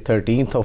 13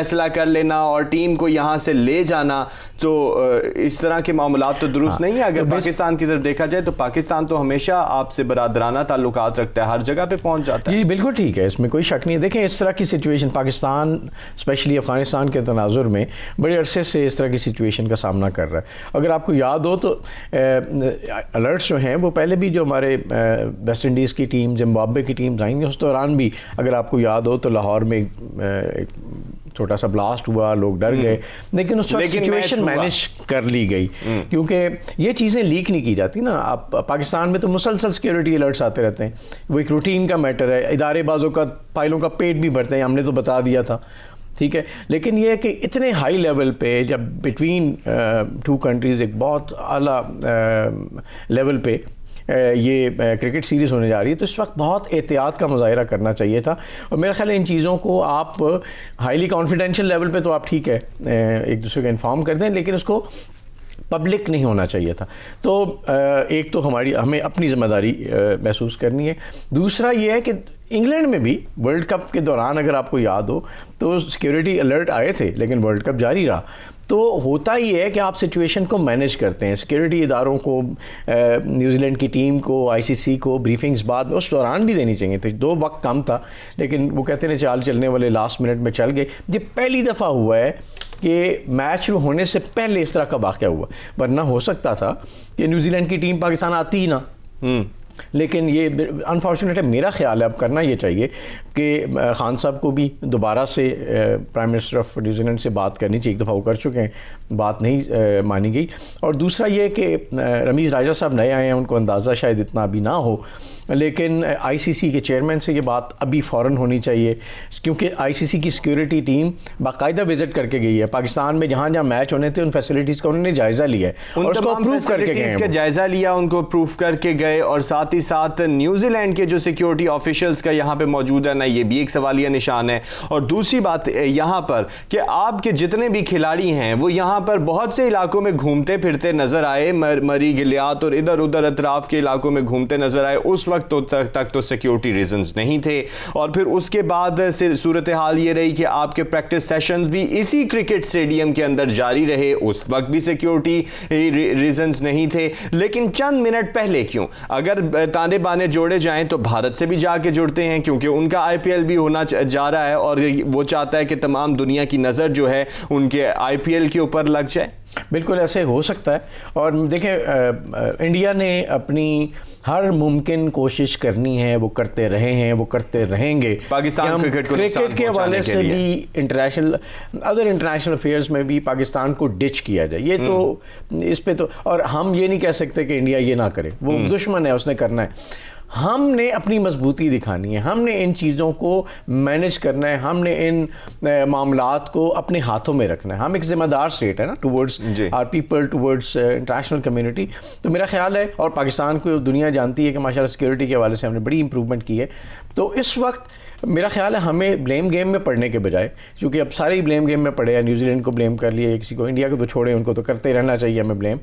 فیصلہ کر لینا اور ٹیم کو یہاں سے لے جانا، تو اس طرح کے معاملات تو درست نہیں ہے. اگر پاکستان کی طرف دیکھا جائے تو پاکستان تو ہمیشہ آپ سے برادرانہ تعلقات رکھتا ہے، ہر جگہ پہ پہنچ جاتا ہے. جی بالکل ٹھیک ہے، اس میں کوئی شک نہیں ہے. دیکھیں اس طرح کی سچویشن پاکستان اسپیشلی افغانستان کے تناظر میں بڑے عرصے سے اس طرح کی سچویشن کا سامنا کر رہا ہے. اگر آپ کو یاد ہو تو الرٹس جو ہیں وہ پہلے بھی جو ہمارے ویسٹ انڈیز کی ٹیم، زمبابوے کی ٹیم آئیں گے، اس دوران بھی اگر آپ کو یاد ہو تو لاہور میں ایک چھوٹا سا بلاسٹ ہوا، لوگ ڈر گئے، لیکن اس وقت سچویشن مینیج کر لی گئی کیونکہ یہ چیزیں لیک نہیں کی جاتی نا. آپ پاکستان میں تو مسلسل سیکیورٹی الرٹس آتے رہتے ہیں، وہ ایک روٹین کا میٹر ہے. ادارے بازوں کا پائلوں کا پیٹ بھی بھرتے ہیں، ہم نے تو بتا دیا تھا، ٹھیک ہے. لیکن یہ ہے کہ اتنے ہائی لیول پہ جب بٹوین ٹو کنٹریز ایک بہت اعلیٰ لیول پہ یہ کرکٹ سیریز ہونے جا رہی ہے، تو اس وقت بہت احتیاط کا مظاہرہ کرنا چاہیے تھا. اور میرا خیال ہے ان چیزوں کو آپ ہائیلی کانفیڈینشیل لیول پہ تو آپ ٹھیک ہے ایک دوسرے کو انفارم کر دیں، لیکن اس کو پبلک نہیں ہونا چاہیے تھا. تو ایک تو ہمیں اپنی ذمہ داری محسوس کرنی ہے. دوسرا یہ ہے کہ انگلینڈ میں بھی ورلڈ کپ کے دوران اگر آپ کو یاد ہو تو سیکیورٹی الرٹ آئے تھے، لیکن ورلڈ کپ جاری رہا. تو ہوتا یہ ہے کہ آپ سچویشن کو مینیج کرتے ہیں. سیکیورٹی اداروں کو، نیوزی لینڈ کی ٹیم کو، آئی سی سی کو بریفنگز بعد اس دوران بھی دینی چاہیے تھی. دو وقت کم تھا، لیکن وہ کہتے ہیں چال چلنے والے لاسٹ منٹ میں چل گئے. یہ پہلی دفعہ ہوا ہے کہ میچ شروع ہونے سے پہلے اس طرح کا واقعہ ہوا، ورنہ ہو سکتا تھا کہ نیوزی لینڈ کی ٹیم پاکستان آتی ہی نہ. لیکن یہ انفارچونیٹ ہے. میرا خیال ہے اب کرنا یہ چاہیے کہ خان صاحب کو بھی دوبارہ سے prime minister of New Zealand سے بات کرنی چاہیے. ایک دفعہ وہ کر چکے ہیں، بات نہیں مانی گئی. اور دوسرا یہ کہ رمیز راجہ صاحب نئے آئے ہیں، ان کو اندازہ شاید اتنا ابھی نہ ہو، لیکن آئی سی سی کے چیئرمین سے یہ بات ابھی فوراً ہونی چاہیے، کیونکہ آئی سی سی کی سیکیورٹی ٹیم باقاعدہ وزٹ کر کے گئی ہے پاکستان میں. جہاں جہاں میچ ہونے تھے ان فیسلٹیز کا انہوں نے جائزہ لیا ہے اور اس کو اپروو کر کے گئے ہیں. جائزہ لیا، ان کو اپروو کر کے گئے. اور ساتھ ہی ساتھ نیوزی لینڈ کے جو سیکیورٹی آفیشلز کا یہاں پہ موجود ہے نا، یہ بھی ایک سوالیہ نشان ہے. اور دوسری بات یہاں پر کہ آپ کے جتنے بھی کھلاڑی ہیں وہ یہاں پر بہت سے علاقوں میں گھومتے پھرتے نظر آئے، مری گلیات اور ادھر ادھر اطراف کے علاقوں میں گھومتے نظر آئے. اس وقت تک تو سیکیورٹی ریزنز نہیں تھے. اور پھر اس کے بعد سے صورتحال یہ رہی کہ آپ کے پریکٹس سیشنز بھی اسی کرکٹ اسٹیڈیم کے اندر جاری رہے، اس وقت بھی سیکیورٹی ریزنز نہیں تھے. لیکن چند منٹ پہلے کیوں، اگر تانے بانے جوڑے جائیں تو بھارت سے بھی جا کے جڑتے ہیں، کیونکہ ان کا آئی پی ایل بھی ہونا جا رہا ہے اور وہ چاہتا ہے کہ تمام دنیا کی نظر جو ہے ان کے آئی پی ایل کے اوپر لگ جائے. بالکل ایسے ہو سکتا ہے. اور دیکھیں انڈیا نے اپنی ہر ممکن کوشش کرنی ہے، وہ کرتے رہے ہیں، وہ کرتے رہیں گے. پاکستان کرکٹ کے حوالے سے بھی انٹرنیشنل افیئرز میں بھی پاکستان کو ڈچ کیا جائے. یہ تو اس پہ تو، اور ہم یہ نہیں کہہ سکتے کہ انڈیا یہ نہ کرے، وہ دشمن ہے، اس نے کرنا ہے. ہم نے اپنی مضبوطی دکھانی ہے، ہم نے ان چیزوں کو مینیج کرنا ہے، ہم نے ان معاملات کو اپنے ہاتھوں میں رکھنا ہے. ہم ایک ذمہ دار اسٹیٹ ہے نا towards our people, towards international community. تو میرا خیال ہے، اور پاکستان کو دنیا جانتی ہے کہ ماشاءاللہ سیکیورٹی کے حوالے سے ہم نے بڑی امپروومنٹ کی ہے. تو اس وقت میرا خیال ہے ہمیں بلیم گیم میں پڑنے کے بجائے، کیونکہ اب سارے ہی بلیم گیم میں پڑے ہیں، نیوزی لینڈ کو بلیم کر لیے، کسی کو، انڈیا کو تو چھوڑے، ان کو تو کرتے رہنا چاہیے ہمیں بلیم.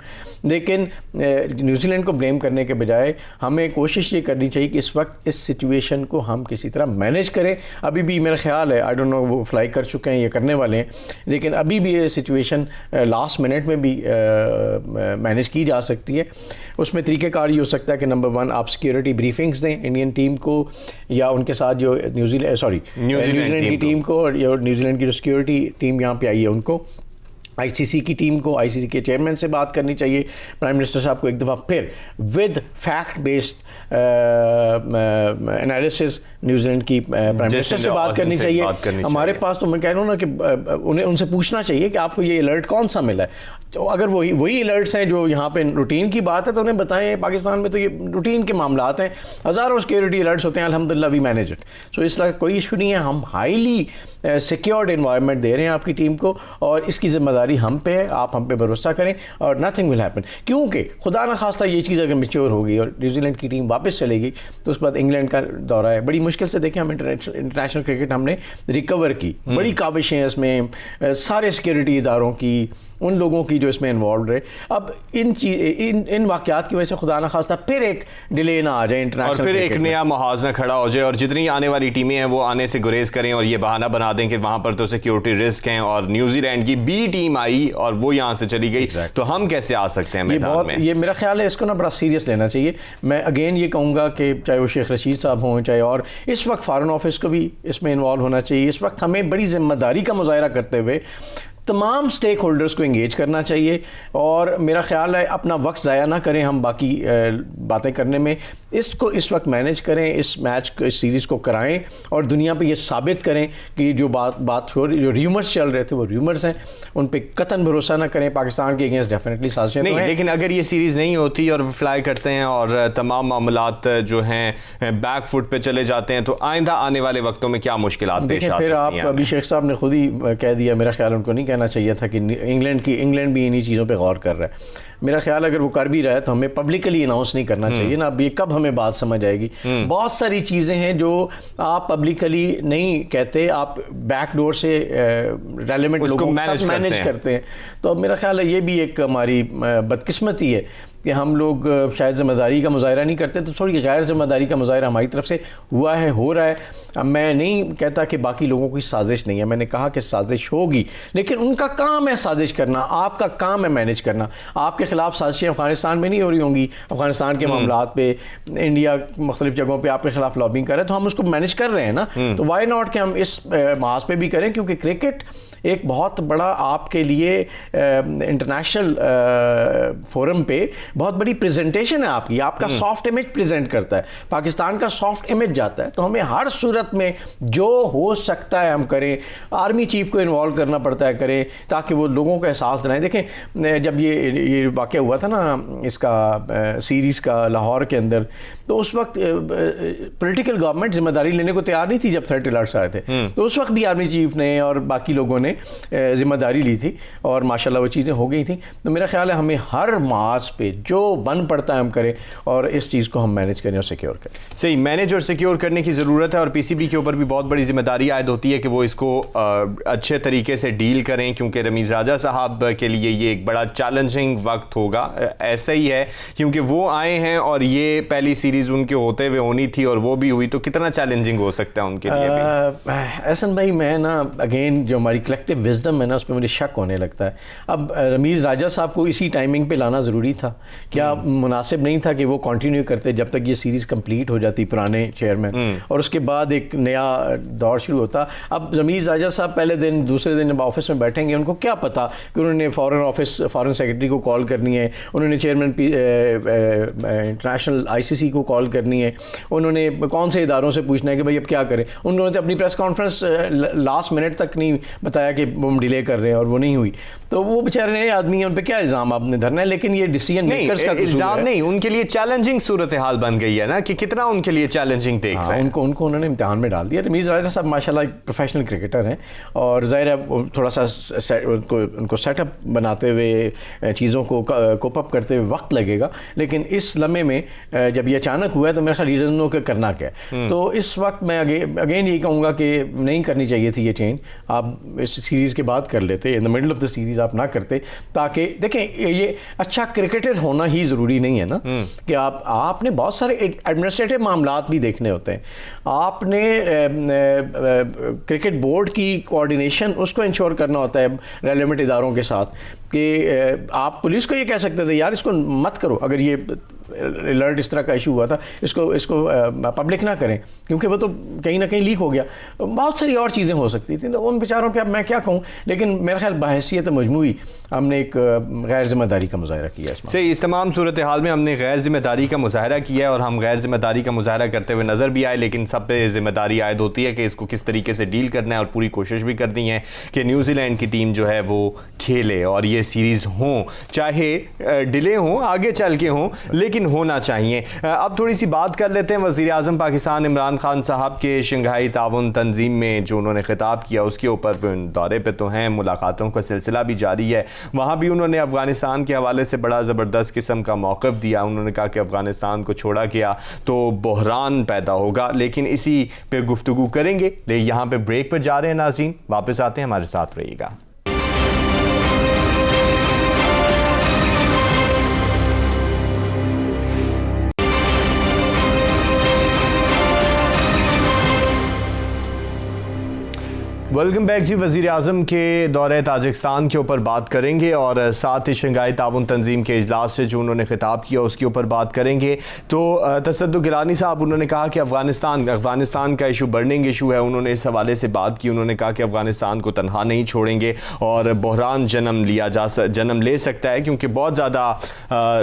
لیکن نیوزی لینڈ کو بلیم کرنے کے بجائے ہمیں کوشش یہ کرنی چاہیے کہ اس وقت اس سچویشن کو ہم کسی طرح مینیج کریں. ابھی بھی میرا خیال ہے، آئی ڈونٹ نو وہ فلائی کر چکے ہیں، یہ کرنے والے ہیں، لیکن ابھی بھی یہ سچویشن لاسٹ منٹ میں بھی مینیج کی جا سکتی ہے. اس میں طریقہ کار یہ ہو سکتا ہے کہ نمبر 1 آپ سیکیورٹی بریفنگز دیں انڈین ٹیم کو، یا ان کے ساتھ جو نیوزی لینڈ کی ٹیم کو، اور نیوزی لینڈ کی جو سیکیورٹی ٹیم یہاں پہ آئی ہے ان کو، آئی سی سی کی ٹیم کو، آئی سی سی کے چیئرمین سے بات کرنی چاہیے. پرائم منسٹر صاحب کو ایک دفعہ پھر with fact based analysis New Zealand کی پرائم منسٹر سے بات کرنی چاہیے. ہمارے پاس تو میں کہہ رہا ہوں نا کہ انہیں ان سے پوچھنا چاہیے کہ آپ کو یہ الرٹ کون سا ملا ہے. تو اگر وہی الرٹس ہیں جو یہاں پہ روٹین کی بات ہے تو انہیں بتائیں. پاکستان میں تو یہ روٹین کے معاملات ہیں، ہزاروں سیکیورٹی الرٹس ہوتے ہیں، الحمدللہ وی مینیج اٹ. سو اس طرح کوئی ایشو نہیں ہے. ہم ہائیلی سیکیورڈ انوائرمنٹ دے رہے ہیں آپ کی ٹیم کو، اور اس کی ذمہ داری ہم پہ ہے. آپ ہم پہ بھروسہ کریں اور نتھنگ ول ہیپن. کیونکہ خدا نہ خواستہ یہ چیز اگر میچور ہوگی اور نیوزی لینڈ کی ٹیم واپس چلے گی تو اس کے بعد انگلینڈ کا دورہ ہے. بڑی مشکل سے دیکھیں ہم انٹرنیشنل کرکٹ ہم نے ریکور کی، بڑی کاوشیں اس میں سارے سیکیورٹی اداروں کی، ان لوگوں کی جو اس میں انوالو رہے. اب ان واقعات کی وجہ سے خدا نخواستہ پھر ایک ڈیلے نہ آ جائے انٹرنیشنل, اور پھر ایک نیا محاذ نہ کھڑا ہو جائے اور جتنی آنے والی ٹیمیں ہیں وہ آنے سے گریز کریں اور یہ بہانہ بنا دیں کہ وہاں پر تو سیکیورٹی رسک ہیں اور نیوزی لینڈ کی بی ٹیم آئی اور وہ یہاں سے چلی گئی, تو ہم کیسے آ سکتے ہیں میدان میں؟ یہ میرا خیال ہے اس کو نا بڑا سیریس لینا چاہیے. میں اگین یہ کہوں گا کہ چاہے وہ شیخ رشید صاحب ہوں چاہے اور اس وقت فارن آفس کو بھی اس میں انوالو ہونا چاہیے. اس وقت ہمیں بڑی ذمہ داری کا مظاہرہ کرتے ہوئے تمام سٹیک ہولڈرز کو انگیج کرنا چاہیے, اور میرا خیال ہے اپنا وقت ضائع نہ کریں ہم باقی باتیں کرنے میں. اس کو اس وقت مینیج کریں, اس میچ کو, اس سیریز کو کرائیں اور دنیا پہ یہ ثابت کریں کہ جو بات ہو رہی, جو ریومرز چل رہے تھے وہ ریومرز ہیں, ان پہ قطعاً بھروسہ نہ کریں. پاکستان کے اگینسٹ ڈیفینیٹلی سازشیں نہیں, لیکن اگر یہ سیریز نہیں ہوتی اور فلائی کرتے ہیں اور تمام معاملات جو ہیں بیک فٹ پہ چلے جاتے ہیں تو آئندہ آنے والے وقتوں میں کیا مشکلات پیش آ سکتی ہیں؟ پھر آپ ابھی شیخ صاحب نے خود ہی کہہ دیا, میرا خیال ان کو نہیں کہنا چاہیے تھا کہ انگلینڈ بھی انہی چیزوں پہ غور کر رہا ہے. میرا خیال اگر وہ کر بھی رہا ہے تو ہمیں پبلکلی اناؤنس نہیں کرنا چاہیے نا. اب یہ کب ہمیں بات سمجھ آئے گی؟ بہت ساری چیزیں ہیں جو آپ پبلکلی نہیں کہتے, آپ بیک ڈور سے ریلیونٹ لوگوں کے ساتھ مینیج کرتے ہیں. تو اب میرا خیال ہے یہ بھی ایک ہماری بدقسمتی ہے کہ ہم لوگ شاید ذمہ داری کا مظاہرہ نہیں کرتے, تو تھوڑی غیر ذمہ داری کا مظاہرہ ہماری طرف سے ہوا ہے, ہو رہا ہے. اب میں نہیں کہتا کہ باقی لوگوں کی سازش نہیں ہے, میں نے کہا کہ سازش ہوگی, لیکن ان کا کام ہے سازش کرنا, آپ کا کام ہے مینیج کرنا. آپ کے خلاف سازشیں افغانستان میں نہیں ہو رہی ہوں گی, افغانستان کے معاملات پہ انڈیا مختلف جگہوں پہ آپ کے خلاف لابنگ کر رہے ہیں, تو ہم اس کو مینیج کر رہے ہیں نا. تو وائی ناٹ کہ ہم اس محاذ پہ بھی کریں, کیونکہ کرکٹ ایک بہت بڑا آپ کے لیے انٹرنیشنل فورم پہ بہت بڑی پریزنٹیشن ہے آپ کی, آپ کا سافٹ امیج پریزنٹ کرتا ہے, پاکستان کا سافٹ امیج جاتا ہے. تو ہمیں ہر صورت میں جو ہو سکتا ہے ہم کریں. آرمی چیف کو انوالو کرنا پڑتا ہے, کریں, تاکہ وہ لوگوں کا احساس دلائیں. دیکھیں جب یہ واقعہ ہوا تھا نا اس کا سیریز کا لاہور کے اندر, تو اس وقت پولیٹیکل گورنمنٹ ذمہ داری لینے کو تیار نہیں تھی جب تھریٹ الرٹس آئے تھے. تو اس وقت بھی آرمی چیف نے اور باقی لوگوں نے ذمہ داری لی تھی اور ماشاءاللہ وہ چیزیں ہو گئی تھیں. تو میرا خیال ہے ہمیں ہر محاذ پہ جو بن پڑتا ہے ہم کریں اور اس چیز کو ہم مینیج کریں اور سیکیور کریں. صحیح, مینیج اور سیکیور کرنے کی ضرورت ہے, اور پی سی بی کے اوپر بھی بہت بڑی ذمہ داری عائد ہوتی ہے کہ وہ اس کو اچھے طریقے سے ڈیل کریں, کیونکہ رمیز راجہ صاحب کے لیے یہ ایک بڑا چیلنجنگ وقت ہوگا. ایسا ہی ہے کیونکہ وہ آئے ہیں اور یہ پہلی سیریز ان کے ہوتے ہوئے ہونی تھی اور وہ بھی ہوئی, تو کتنا چیلنجنگ ہو سکتا ہے ان کے لیے بھی؟ احسن بھائی, میں نا اگین جو ہماری کلیکٹیو وزڈم ہے نا اس پہ مجھے شک ہونے لگتا ہے. اب رمیز راجہ صاحب کو اسی ٹائمنگ پہ لانا ضروری تھا کیا؟ مناسب نہیں تھا کہ وہ کنٹینیو کرتے جب تک یہ سیریز کمپلیٹ ہو جاتی پرانے چیئرمین, اور اس کے بعد ایک نیا دور شروع ہوتا. اب رمیز راجہ صاحب پہلے دن دوسرے دن جب آفس میں بیٹھیں گے, ان کو کیا پتا کہ انہوں نے فارن سیکرٹری کو کال کرنی ہے, انہوں نے چیئرمین انٹرنیشنل آئی سی سی کو کال کرنی ہے, انہوں نے کون سے اداروں سے پوچھنا ہے کہ بھائی اب کیا کریں. انہوں نے اپنی پریس کانفرنس لاسٹ منٹ تک نہیں بتایا کہ ہم ڈیلے کر رہے ہیں, اور وہ نہیں ہوئی. تو وہ بیچارے نئے آدمی ہیں, ان پہ کیا الزام آپ نے دھرنا ہے, لیکن یہ ڈیسیژن میکرز کا الزام نہیں, ان کے لیے چیلنجنگ صورتحال بن گئی ہے نا کہ کتنا ان کے لیے چیلنجنگ دیکھ رہے ہیں. ان کو انہوں نے امتحان میں ڈال دیا. رمیز راجہ صاحب ماشاءاللہ ایک پروفیشنل کرکٹر ہیں, اور ظاہر ہے تھوڑا سا ان کو سیٹ اپ بناتے ہوئے چیزوں کو کوپ اپ کرتے ہوئے وقت لگے گا, لیکن اس لمحے میں جب یہ اچانک ہوا ہے تو میرا خیال لیڈروں کو کرنا کیا ہے. تو اس وقت میں اگین یہی کہوں گا کہ نہیں کرنی چاہیے تھی یہ چینج. آپ اس سیریز کے بعد کر لیتے, in the middle of the series آپ نہ کرتے, تاکہ دیکھیں یہ اچھا کرکٹر ہونا ہی ضروری نہیں ہے نا کہ آپ نے بہت سارے ایڈمنسٹریٹو معاملات بھی دیکھنے ہوتے ہیں. آپ نے کرکٹ بورڈ کی کوآرڈینیشن اس کو انشور کرنا ہوتا ہے ریلیونٹ اداروں کے ساتھ, کہ آپ پولیس کو یہ کہہ سکتے تھے یار اس کو مت کرو, اگر یہ الرٹ اس طرح کا ایشو ہوا تھا اس کو پبلک نہ کریں کیونکہ وہ تو کہیں نہ کہیں لیک ہو گیا. بہت ساری اور چیزیں ہو سکتی تھیں, تو ان بیچاروں پہ اب میں کیا کہوں, لیکن میرا خیال بحیثیت مجموعی ہم نے ایک غیر ذمہ داری کا مظاہرہ کیا ہے. صحیح, اس تمام صورتحال میں ہم نے غیر ذمہ داری کا مظاہرہ کیا ہے, اور ہم غیر ذمہ داری کا مظاہرہ کرتے ہوئے نظر بھی آئے, لیکن سب پہ ذمہ داری عائد ہوتی ہے کہ اس کو کس طریقے سے ڈیل کرنا ہے, اور پوری کوشش بھی کرنی ہے کہ نیوزی لینڈ کی ٹیم جو ہے وہ کھیلے اور یہ سیریز ہوں, چاہے ڈیلے ہوں, آگے چل کے ہوں, لیکن ہونا چاہیے. اب تھوڑی سی بات کر لیتے ہیں وزیر اعظم پاکستان عمران خان صاحب کے شنگھائی تعاون تنظیم میں جو انہوں نے خطاب کیا اس کے اوپر. دورے پہ تو ہیں, ملاقاتوں کا سلسلہ بھی جاری ہے, وہاں بھی انہوں نے افغانستان کے حوالے سے بڑا زبردست قسم کا موقف دیا. انہوں نے کہا کہ افغانستان کو چھوڑا گیا تو بحران پیدا ہوگا, لیکن اسی پہ گفتگو کریں گے. یہاں پہ بریک پر جا رہے ہیں ناظرین, واپس آتے ہیں, ہمارے ساتھ رہیے گا. ویلکم بیک جی. وزیر اعظم کے دورہ تاجکستان کے اوپر بات کریں گے اور ساتھ ہی شنگھائی تعاون تنظیم کے اجلاس سے جو انہوں نے خطاب کیا اس کے اوپر بات کریں گے. تو تصدق گیلانی صاحب, انہوں نے کہا کہ افغانستان کا ایشو برننگ ایشو ہے. انہوں نے اس حوالے سے بات کی. انہوں نے کہا کہ افغانستان کو تنہا نہیں چھوڑیں گے اور بحران جنم لے سکتا ہے کیونکہ بہت زیادہ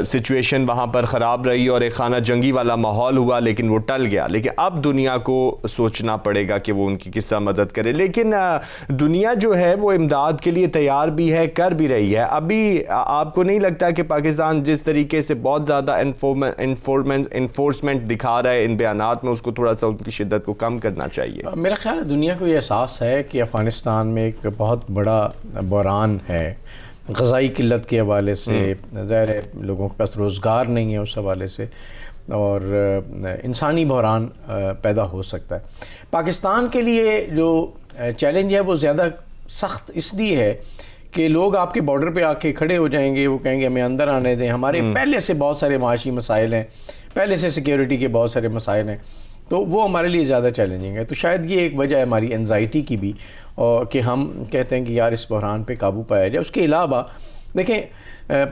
سچویشن وہاں پر خراب رہی اور ایک خانہ جنگی والا ماحول ہوا, لیکن وہ ٹل گیا. لیکن اب دنیا کو سوچنا پڑے گا کہ وہ ان کی کس طرح مدد کرے. لیکن دنیا جو ہے وہ امداد کے لیے تیار بھی ہے, کر بھی رہی ہے. ابھی آپ کو نہیں لگتا کہ پاکستان جس طریقے سے بہت زیادہ انفورسمنٹ دکھا رہا ہے ان بیانات میں, اس کو تھوڑا سا ان کی شدت کو کم کرنا چاہیے؟ میرا خیال ہے دنیا کو یہ احساس ہے کہ افغانستان میں ایک بہت بڑا بحران ہے غذائی قلت کے حوالے سے. ظاہر ہے لوگوں کے پاس روزگار نہیں ہے اس حوالے سے, اور انسانی بحران پیدا ہو سکتا ہے. پاکستان کے لیے جو چیلنج ہے وہ زیادہ سخت اس لیے ہے کہ لوگ آپ کے بارڈر پہ آ کے کھڑے ہو جائیں گے, وہ کہیں گے ہمیں اندر آنے دیں. ہمارے پہلے سے بہت سارے معاشی مسائل ہیں, پہلے سے سیکیورٹی کے بہت سارے مسائل ہیں, تو وہ ہمارے لیے زیادہ چیلنجنگ ہے. تو شاید یہ ایک وجہ ہے ہماری انزائٹی کی بھی, اور کہ ہم کہتے ہیں کہ یار اس بحران پہ قابو پایا جائے. اس کے علاوہ دیکھیں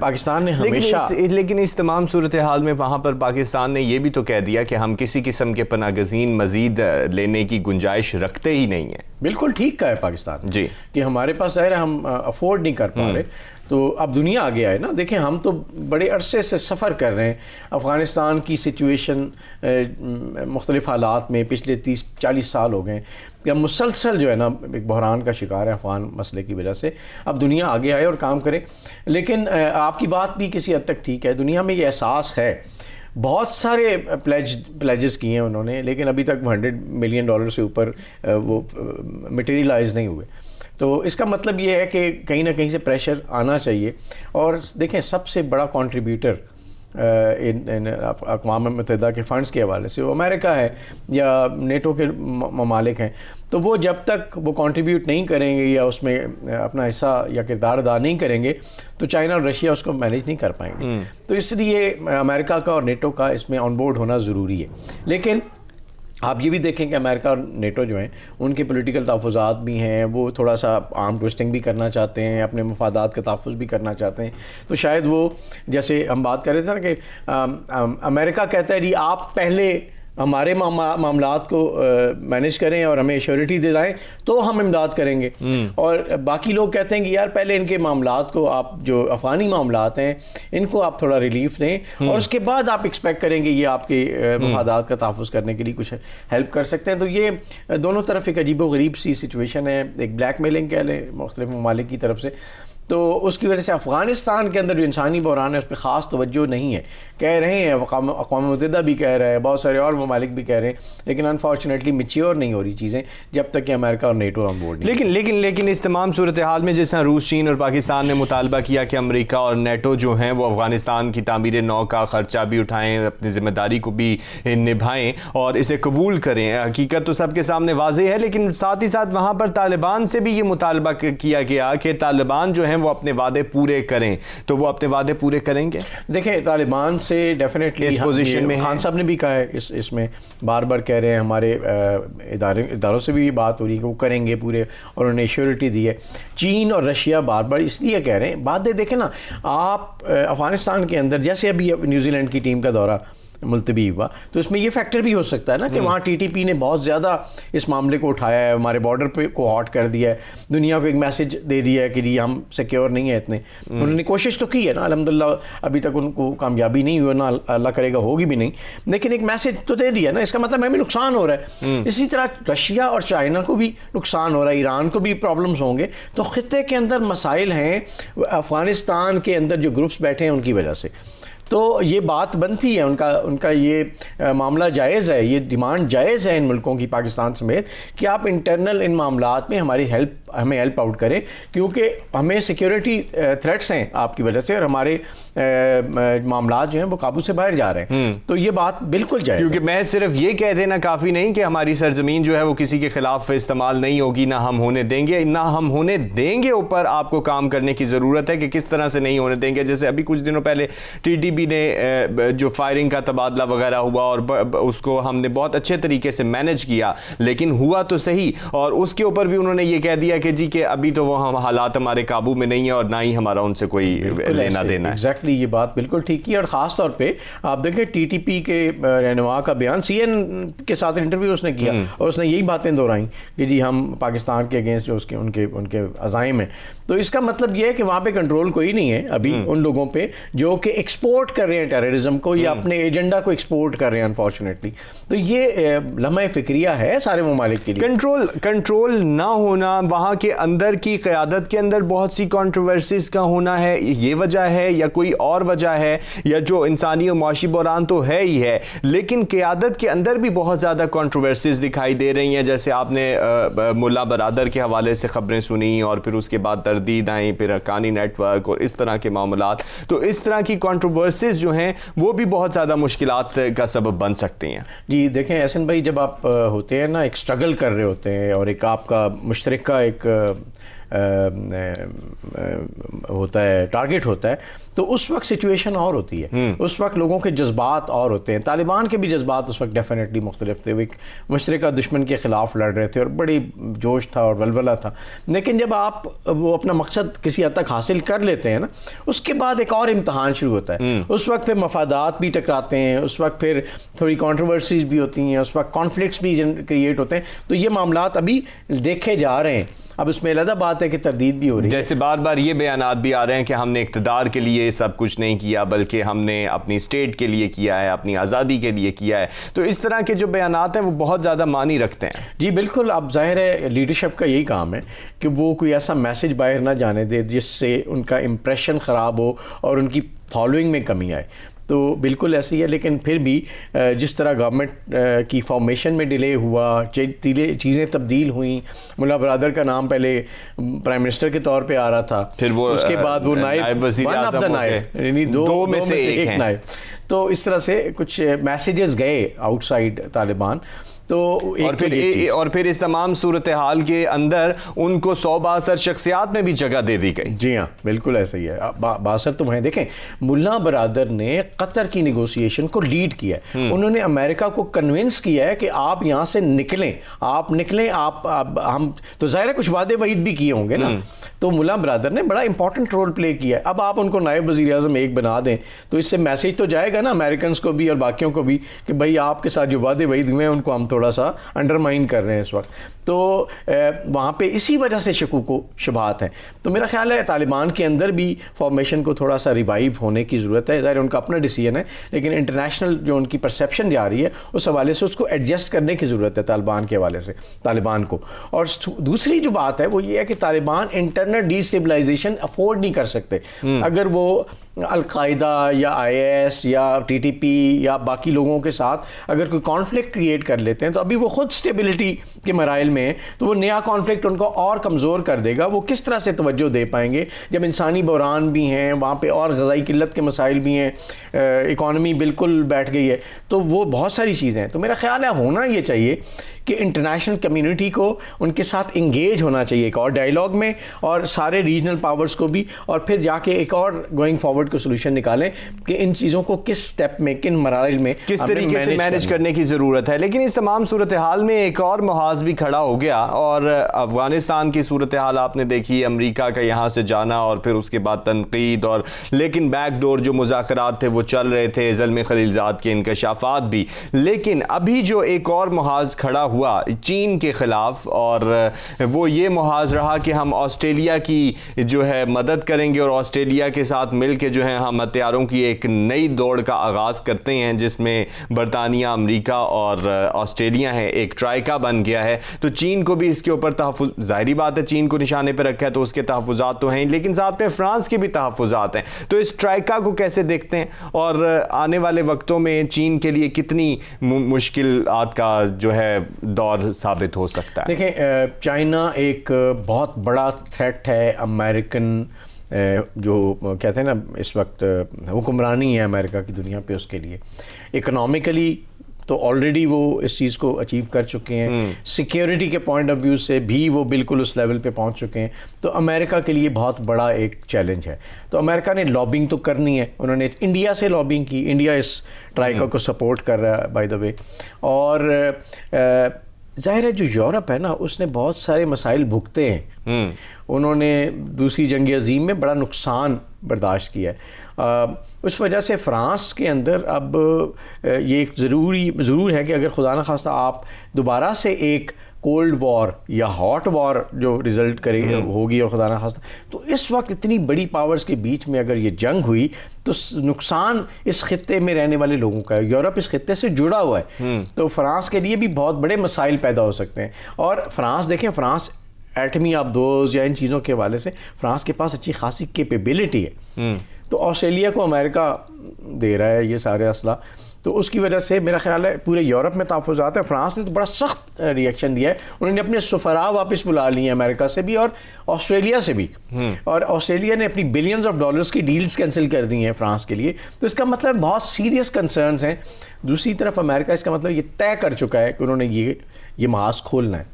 پاکستان نے ہمیشہ لیکن اس تمام صورتحال میں وہاں پر پاکستان نے یہ بھی تو کہہ دیا کہ ہم کسی قسم کے پناہ گزین مزید لینے کی گنجائش رکھتے ہی نہیں ہیں. بالکل ٹھیک کہا ہے پاکستان جی کہ ہمارے پاس ظاہر ہے ہم افورڈ نہیں کر پا رہے. تو اب دنیا آگے آئے نا. دیکھیں ہم تو بڑے عرصے سے سفر کر رہے ہیں افغانستان کی سچویشن, مختلف حالات میں پچھلے 30-40 سال ہو گئے کہ ہم مسلسل جو ہے نا ایک بحران کا شکار ہے افغان مسئلے کی وجہ سے. اب دنیا آگے آئے اور کام کرے. لیکن آپ کی بات بھی کسی حد تک ٹھیک ہے, دنیا میں یہ احساس ہے. بہت سارے پلیجز کیے ہیں انہوں نے, لیکن ابھی تک $100 ملین سے اوپر وہ مٹیریلائز نہیں ہوئے. تو اس کا مطلب یہ ہے کہ کہیں نہ کہیں سے پریشر آنا چاہیے. اور دیکھیں سب سے بڑا کنٹریبیوٹر اقوام متحدہ کے فنڈز کے حوالے سے وہ امریکہ ہے یا نیٹو کے ممالک ہیں. تو وہ جب تک وہ کنٹریبیوٹ نہیں کریں گے یا اس میں اپنا حصہ یا کردار ادا نہیں کریں گے تو چائنا اور رشیا اس کو مینیج نہیں کر پائیں گے. تو اس لیے امریکہ کا اور نیٹو کا اس میں آن بورڈ ہونا ضروری ہے. لیکن آپ یہ بھی دیکھیں کہ امریکہ اور نیٹو جو ہیں ان کے پولیٹیکل تحفظات بھی ہیں, وہ تھوڑا سا آرم ٹوسٹنگ بھی کرنا چاہتے ہیں, اپنے مفادات کا تحفظ بھی کرنا چاہتے ہیں. تو شاید وہ جیسے ہم بات کر رہے تھے نا کہ امریکہ کہتا ہے جی آپ پہلے ہمارے معاملات کو مینیج کریں اور ہمیں ایشورٹی دلائیں تو ہم امداد کریں گے, اور باقی لوگ کہتے ہیں کہ یار پہلے ان کے معاملات کو آپ جو افغانی معاملات ہیں ان کو آپ تھوڑا ریلیف دیں اور اس کے بعد آپ ایکسپیکٹ کریں گے یہ آپ کے مفادات کا تحفظ کرنے کے لیے کچھ ہیلپ کر سکتے ہیں. تو یہ دونوں طرف ایک عجیب و غریب سی سچویشن ہے, ایک بلیک میلنگ کہہ لیں مختلف ممالک کی طرف سے. تو اس کی وجہ سے افغانستان کے اندر جو انسانی بحران ہے اس پہ خاص توجہ نہیں ہے. کہہ رہے ہیں اقوام متحدہ بھی کہہ رہا ہے, بہت سارے اور ممالک بھی کہہ رہے ہیں, لیکن انفارچونیٹلی میچیور نہیں ہو رہی چیزیں جب تک کہ امریکہ اور نیٹو آن بورڈ نہیں. لیکن اس تمام صورتحال میں جس طرح روس, چین اور پاکستان نے مطالبہ کیا کہ امریکہ اور نیٹو جو ہیں وہ افغانستان کی تعمیر نو کا خرچہ بھی اٹھائیں, اپنی ذمہ داری کو بھی نبھائیں اور اسے قبول کریں. حقیقت تو سب کے سامنے واضح ہے, لیکن ساتھ ہی ساتھ وہاں پر طالبان سے بھی یہ مطالبہ کیا گیا کہ طالبان جو ہیں وہ اپنے وعدے پورے کریں. تو وہ اپنے وعدے پورے کریں گے؟ دیکھیں طالبان سے ڈیفینیٹلی اس پوزیشن میں خان صاحب نے بھی کہا ہے, اس میں بار بار کہہ رہے ہیں, ہمارے اداروں سے بھی بات ہو رہی ہے کہ وہ کریں گے پورے, اور انہوں نے ایشورٹی دی ہے. چین اور رشیا بار بار اس لیے کہہ رہے ہیں. باتیں دیکھیں نا آپ افغانستان کے اندر, جیسے ابھی نیوزی لینڈ کی ٹیم کا دورہ ملتوی ہوا, تو اس میں یہ فیکٹر بھی ہو سکتا ہے نا کہ وہاں ٹی ٹی پی نے بہت زیادہ اس معاملے کو اٹھایا ہے, ہمارے بارڈر پہ کو ہاٹ کر دیا ہے, دنیا کو ایک میسج دے دیا ہے کہ جی ہم سیکیور نہیں ہیں اتنے. انہوں نے کوشش تو کی ہے نا, الحمدللہ ابھی تک ان کو کامیابی نہیں ہوئی, نہ اللہ کرے گا ہوگی بھی نہیں, لیکن ایک میسج تو دے دیا نا. اس کا مطلب ہمیں نقصان ہو رہا ہے. اسی طرح رشیا اور چائنا کو بھی نقصان ہو رہا ہے, ایران کو بھی پرابلمس ہوں گے. تو خطے کے اندر مسائل ہیں, افغانستان کے اندر جو گروپس بیٹھے ہیں ان کی وجہ سے. تو یہ بات بنتی ہے, ان کا یہ معاملہ جائز ہے, یہ ڈیمانڈ جائز ہے ان ملکوں کی, پاکستان سمیت, کہ آپ انٹرنل ان معاملات میں ہمیں ہیلپ آؤٹ کریں, کیونکہ ہمیں سیکیورٹی تھریٹس ہیں آپ کی وجہ سے, اور ہمارے معاملات جو ہیں وہ قابو سے باہر جا رہے ہیں. تو یہ بات بالکل جائز ہے, کیونکہ میں صرف یہ کہہ دینا کافی نہیں کہ ہماری سرزمین جو ہے وہ کسی کے خلاف استعمال نہیں ہوگی, نہ ہم ہونے دیں گے, نہ ہم ہونے دیں گے. اوپر آپ کو کام کرنے کی ضرورت ہے کہ کس طرح سے نہیں ہونے دیں گے. جیسے ابھی کچھ دنوں پہلے TTP TTP نے جو فائرنگ کا تبادلہ وغیرہ ہوا اور اس کو ہم نے بہت اچھے طریقے سے مینج کیا، لیکن ہوا تو صحیح، اور اس کے اوپر بھی انہوں نے یہ کہہ دیا کہ جی کہ ابھی تو وہ حالات ہمارے قابو میں نہیں ہیں اور نہ ہی ہمارا ان سے کوئی لینا دینا ہے۔ ایگزیکٹلی، یہ بات بالکل ٹھیک کی، اور خاص طور پہ آپ دیکھیں TTP کے رہنما کا بیان CN کے ساتھ انٹرویو اس نے کیا اور اس نے یہی باتیں دہرائیں کہ جی ہم پاکستان کے اگینسٹ جو ان کے عزائم ہیں، تو اس کا مطلب یہ ہے کہ وہاں پہ کنٹرول کوئی نہیں ہے ابھی ان لوگوں پہ جو کہ ایکسپورٹ کر رہے ہیں ٹیررزم کو یا اپنے ایجنڈا کو ایکسپورٹ کر رہے ہیں انفارچونیٹلی۔ تو یہ لمحہ فکریہ ہے سارے ممالک کے لیے۔ کنٹرول نہ ہونا، وہاں کے اندر کی قیادت کے اندر بہت سی کنٹروورسیز کا ہونا ہے، یہ وجہ ہے یا کوئی اور وجہ ہے، یا جو انسانی و معاشی بحران تو ہے ہی ہے، لیکن قیادت کے اندر بھی بہت زیادہ کنٹروورسیز دکھائی دے رہی ہیں، جیسے آپ نے ملا برادر کے حوالے سے خبریں سنی اور پھر اس کے بعد تردید آئیں، پھر حقانی نیٹ ورک اور اس طرح کے معاملات، تو اس طرح کی کنٹروورسیز جو ہیں وہ بھی بہت زیادہ مشکلات کا سبب بن سکتی ہیں۔ جی دیکھیں احسن بھائی، جب آپ ہوتے ہیں نا ایک اسٹرگل کر رہے ہوتے ہیں اور ایک آپ کا مشترکہ ایک ہوتا ہے، ٹارگٹ ہوتا ہے، تو اس وقت سچویشن اور ہوتی ہے، اس وقت لوگوں کے جذبات اور ہوتے ہیں۔ طالبان کے بھی جذبات اس وقت ڈیفینیٹلی مختلف تھے، وہ ایک مشترکہ دشمن کے خلاف لڑ رہے تھے اور بڑی جوش تھا اور ولولہ تھا، لیکن جب آپ وہ اپنا مقصد کسی حد تک حاصل کر لیتے ہیں نا، اس کے بعد ایک اور امتحان شروع ہوتا ہے۔ اس وقت پھر مفادات بھی ٹکراتے ہیں، اس وقت پھر تھوڑی کنٹروورسیز بھی ہوتی ہیں، اس وقت کانفلکٹس بھی کریٹ ہوتے ہیں، تو یہ معاملات ابھی دیکھے جا رہے ہیں۔ اب اس میں علیحدہ بات ہے کہ تردید بھی ہو رہی ہے، جیسے بار بار یہ بیانات بھی آ رہے ہیں کہ ہم نے اقتدار کے لیے سب کچھ نہیں کیا بلکہ ہم نے اپنی اسٹیٹ کے لیے کیا ہے، اپنی آزادی کے لیے کیا ہے، تو اس طرح کے جو بیانات ہیں وہ بہت زیادہ معنی رکھتے ہیں۔ جی بالکل، اب ظاہر ہے لیڈرشپ کا یہی کام ہے کہ وہ کوئی ایسا میسج باہر نہ جانے دے جس سے ان کا امپریشن خراب ہو اور ان کی فالوئنگ میں کمی آئے، تو بالکل ایسی ہے۔ لیکن پھر بھی جس طرح گورنمنٹ کی فارمیشن میں ڈیلے ہوا، چیزیں تبدیل ہوئیں، ملا برادر کا نام پہلے پرائم منسٹر کے طور پہ آ رہا تھا، پھر وہ اس کے بعد وہ نائب ون آف دا نائب، یعنی دو میں سے ایک نائب، تو اس طرح سے کچھ میسیجز گئے آؤٹ سائڈ طالبان، تو اور پھر اس تمام صورتحال کے اندر ان کو 100 بااثر شخصیات میں بھی جگہ دے دی گئی۔ جی ہاں بالکل ایسا ہی ہے، بااثر تو وہیں دیکھیں ملا برادر نے قطر کی نیگوسیشن کو لیڈ کیا ہے، انہوں نے امریکہ کو کنونس کیا ہے کہ آپ یہاں سے نکلیں، آپ ہم تو ظاہر ہے کچھ وعدے وعید بھی کیے ہوں گے نا، تو ملا برادر نے بڑا امپورٹنٹ رول پلے کیا ہے۔ اب آپ ان کو نائب وزیر اعظم ایک بنا دیں تو اس سے میسیج تو جائے گا نا امریکنز کو بھی اور باقیوں کو بھی کہ بھائی آپ کے ساتھ جو وعدے وعید ہوئے ہیں ان کو ہم تھوڑا سا انڈرمائن کر رہے ہیں اس وقت، تو وہاں پہ اسی وجہ سے شکوک و شبہات ہیں۔ تو میرا خیال ہے طالبان کے اندر بھی فارمیشن کو تھوڑا سا ریوائیو ہونے کی ضرورت ہے، ظاہر ان کا اپنا ڈیسیژن ہے، لیکن انٹرنیشنل جو ان کی پرسیپشن جا رہی ہے اس حوالے سے اس کو ایڈجسٹ کرنے کی ضرورت ہے طالبان کے حوالے سے، طالبان کو۔ اور دوسری جو بات ہے وہ یہ ہے کہ Taliban internal D stabilisation afford نہیں کر سکتے، اگر وہ القاعدہ یا IS یا TTP یا باقی لوگوں کے ساتھ اگر کوئی کانفلکٹ کریٹ کر لیتے ہیں تو ابھی وہ خود اسٹیبلٹی کے مراحل میں ہیں، تو وہ نیا کانفلکٹ ان کو اور کمزور کر دے گا۔ وہ کس طرح سے توجہ دے پائیں گے جب انسانی بحران بھی ہیں وہاں پہ اور غذائی قلت کے مسائل بھی ہیں، اکانومی بالکل بیٹھ گئی ہے، تو وہ بہت ساری چیزیں ہیں۔ تو میرا خیال ہے ہونا یہ چاہیے کہ انٹرنیشنل کمیونٹی کو ان کے ساتھ انگیج ہونا چاہیے ایک اور ڈائیلاگ میں، اور سارے ریجنل پاورز کو بھی، اور پھر جا کے ایک اور گوئنگ فارورڈ کو سولوشن نکالیں کہ ان چیزوں کو کس سٹیپ میں، کن مراحل میں کس طریقے سے مینیج کرنے کی ضرورت ہے۔ لیکن اس تمام صورتحال میں ایک اور محاذ بھی کھڑا ہو گیا، اور افغانستان کی صورتحال آپ نے دیکھی، امریکہ کا یہاں سے جانا اور پھر اس کے بعد تنقید، اور لیکن بیک ڈور جو مذاکرات تھے وہ چل رہے تھے، زلمے خلیلزاد کے انکشافات بھی۔ لیکن ابھی جو ایک اور محاذ کھڑا ہوا چین کے خلاف، اور وہ یہ محاذ رہا کہ ہم آسٹریلیا کی جو ہے مدد کریں گے اور آسٹریلیا کے ساتھ مل کے جو ہے ہم ہتھیاروں کی ایک نئی دوڑ کا آغاز کرتے ہیں، جس میں برطانیہ، امریکہ اور آسٹریلیا ہے، ایک ٹرائیکا بن گیا ہے۔ تو چین کو بھی اس کے اوپر تحفظ، ظاہری بات ہے چین کو نشانے پہ رکھا ہے تو اس کے تحفظات تو ہیں، لیکن ساتھ میں فرانس کے بھی تحفظات ہیں۔ تو اس ٹرائیکا کو کیسے دیکھتے ہیں، اور آنے والے وقتوں میں چین کے لیے کتنی مشکلات کا جو ہے دور ثابت ہو سکتا ہے؟ دیکھیں چائنا ایک بہت بڑا تھریٹ ہے، امریکن جو کہتے ہیں نا اس وقت حکمرانی ہے امریکہ کی دنیا پہ، اس کے لیے اکنامکلی تو آلریڈی وہ اس چیز کو اچیو کر چکے ہیں. سیکیورٹی کے پوائنٹ آف ویو سے بھی وہ بالکل اس لیول پہ پہنچ چکے ہیں. تو امریکہ کے لیے بہت بڑا ایک چیلنج ہے. تو امریکہ نے لابنگ تو کرنی ہے, انہوں نے انڈیا سے لابنگ کی, انڈیا اس ٹرائیکا کو سپورٹ کر رہا ہے بائی دا وے. اور ظاہر ہے جو یورپ ہے نا اس نے بہت سارے مسائل بھگتے ہیں. انہوں نے دوسری جنگ عظیم میں بڑا نقصان برداشت کیا ہے. اس وجہ سے فرانس کے اندر اب یہ ایک ضرور ہے کہ اگر خدا نخواستہ آپ دوبارہ سے ایک کولڈ وار یا ہاٹ وار جو رزلٹ کرے ہوگی اور خدا نخواستہ, تو اس وقت اتنی بڑی پاورز کے بیچ میں اگر یہ جنگ ہوئی تو نقصان اس خطے میں رہنے والے لوگوں کا ہے. یورپ اس خطے سے جڑا ہوا ہے, تو فرانس کے لیے بھی بہت بڑے مسائل پیدا ہو سکتے ہیں. اور فرانس دیکھیں, فرانس ایٹمی آبدوز یا ان چیزوں کے حوالے سے فرانس کے پاس اچھی خاصی کیپیبلٹی ہے. تو آسٹریلیا کو امریکہ دے رہا ہے یہ سارے اسلحہ, تو اس کی وجہ سے میرا خیال ہے پورے یورپ میں تحفظات ہیں. فرانس نے تو بڑا سخت ریئیکشن دیا ہے, انہوں نے اپنے سفراء واپس بلا لیے ہیں امریکہ سے بھی اور آسٹریلیا سے بھی, اور آسٹریلیا نے اپنی بلینز آف ڈالرز کی ڈیلز کینسل کر دی ہیں فرانس کے لیے. تو اس کا مطلب بہت سیریس کنسرنز ہیں. دوسری طرف امریکہ اس کا مطلب یہ طے کر چکا ہے کہ انہوں نے یہ محاذ کھولنا ہے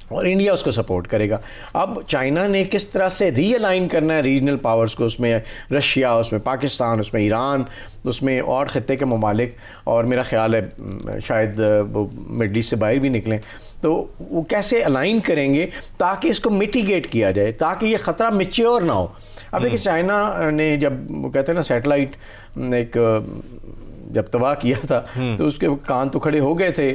اور انڈیا اس کو سپورٹ کرے گا. اب چائنا نے کس طرح سے ری الائن کرنا ہے ریجنل پاورز کو, اس میں رشیا, اس میں پاکستان, اس میں ایران, اس میں اور خطے کے ممالک, اور میرا خیال ہے شاید وہ مڈل ایسٹ سے باہر بھی نکلیں, تو وہ کیسے الائن کریں گے تاکہ اس کو میٹیگیٹ کیا جائے, تاکہ یہ خطرہ میچیور نہ ہو. اب دیکھیں چائنا نے جب وہ کہتے ہیں نا سیٹلائٹ ایک جب تباہ کیا تھا تو اس کے کان تو کھڑے ہو گئے تھے